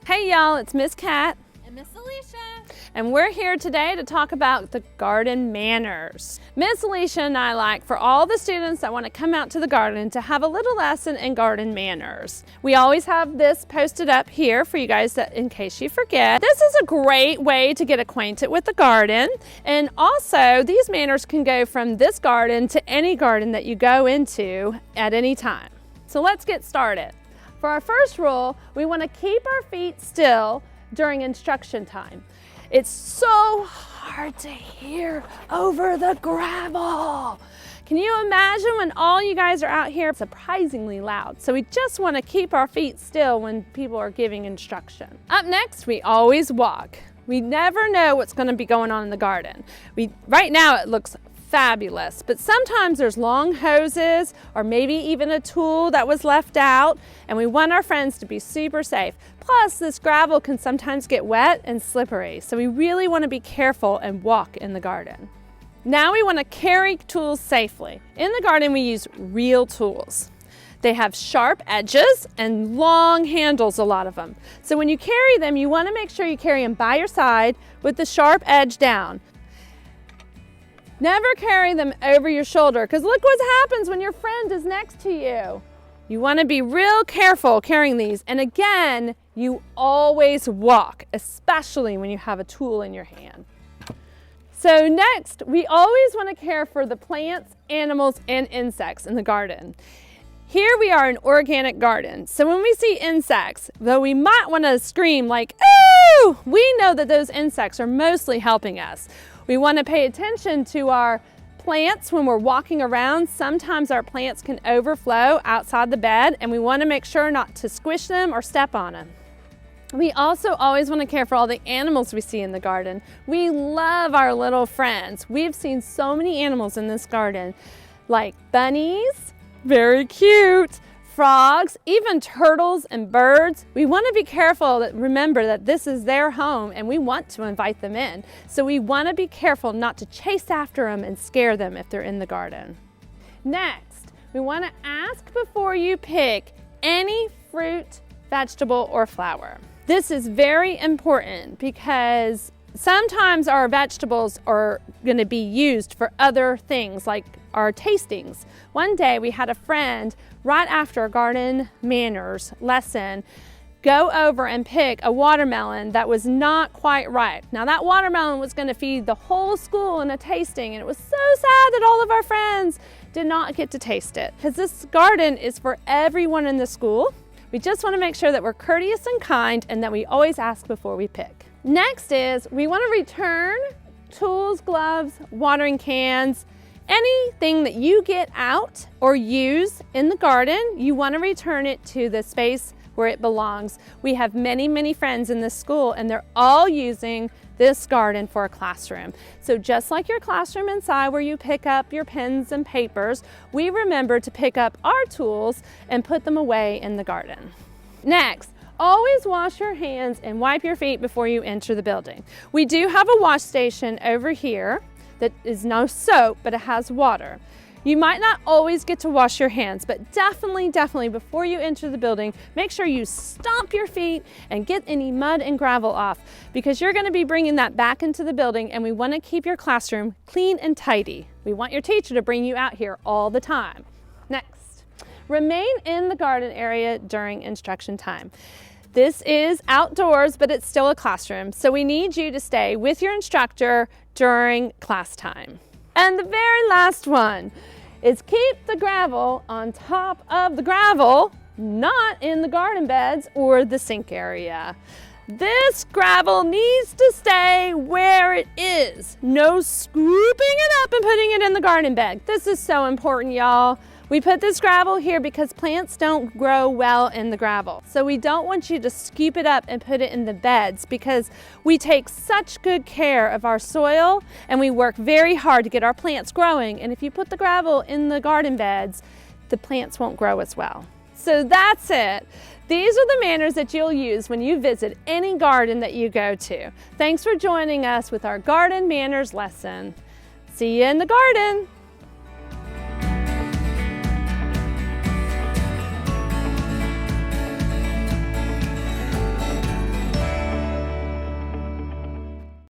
Hey y'all, it's Miss Cat and Miss Alicia. And we're here today to talk about the garden manners. Miss Alicia and I like for all the students that want to come out to the garden to have a little lesson in garden manners. We always have this posted up here for you guys that in case you forget. This is a great way to get acquainted with the garden, and also these manners can go from this garden to any garden that you go into at any time. So let's get started. For our first rule, we want to keep our feet still during instruction time. It's so hard to hear over the gravel. Can you imagine when all you guys are out here? Surprisingly loud. So we just want to keep our feet still when people are giving instruction. Up next, we always walk. We never know what's going to be going on in the garden. Right now it looks fabulous, but sometimes there's long hoses or maybe even a tool that was left out, and we want our friends to be super safe. Plus, this gravel can sometimes get wet and slippery, so we really want to be careful and walk in the garden. Now we want to carry tools safely. In the garden, we use real tools. They have sharp edges and long handles, a lot of them. So when you carry them, you want to make sure you carry them by your side with the sharp edge down. Never carry them over your shoulder, because look what happens when your friend is next to you. You want to be real careful carrying these. And again, you always walk, especially when you have a tool in your hand. So next, we always want to care for the plants, animals, and insects in the garden. Here we are in organic garden. So when we see insects, though we might want to scream like, "Ooh!" we know that those insects are mostly helping us. We want to pay attention to our plants when we're walking around. Sometimes our plants can overflow outside the bed, and we want to make sure not to squish them or step on them. We also always want to care for all the animals we see in the garden. We love our little friends. We've seen so many animals in this garden, like bunnies, very cute, frogs, even turtles and birds. We want to be careful remember that this is their home and we want to invite them in. So we want to be careful not to chase after them and scare them if they're in the garden. Next, we want to ask before you pick any fruit, vegetable, or flower. This is very important because sometimes our vegetables are going to be used for other things like our tastings. One day we had a friend right after a garden manners lesson go over and pick a watermelon that was not quite ripe. Now that watermelon was going to feed the whole school in a tasting, and it was so sad that all of our friends did not get to taste it, because this garden is for everyone in the school. We just want to make sure that we're courteous and kind and that we always ask before we pick. Next is we want to return tools, gloves, watering cans, anything that you get out or use in the garden. You want to return it to the space where it belongs. We have many, many friends in this school, and they're all using this garden for a classroom. So just like your classroom inside where you pick up your pens and papers, we remember to pick up our tools and put them away in the garden. Next, always wash your hands and wipe your feet before you enter the building. We do have a wash station over here that is no soap, but it has water. You might not always get to wash your hands, but definitely before you enter the building, make sure you stomp your feet and get any mud and gravel off, because you're going to be bringing that back into the building, and we want to keep your classroom clean and tidy. We want your teacher to bring you out here all the time. Next, remain in the garden area during instruction time. This is outdoors, but it's still a classroom, so we need you to stay with your instructor during class time. And the very last one is keep the gravel on top of the gravel, not in the garden beds or the sink area. This gravel needs to stay where it is. No scooping it up and putting it in the garden bed. This is so important, y'all. We put this gravel here because plants don't grow well in the gravel. So we don't want you to scoop it up and put it in the beds, because we take such good care of our soil and we work very hard to get our plants growing. And if you put the gravel in the garden beds, the plants won't grow as well. So that's it. These are the manners that you'll use when you visit any garden that you go to. Thanks for joining us with our garden manners lesson. See you in the garden.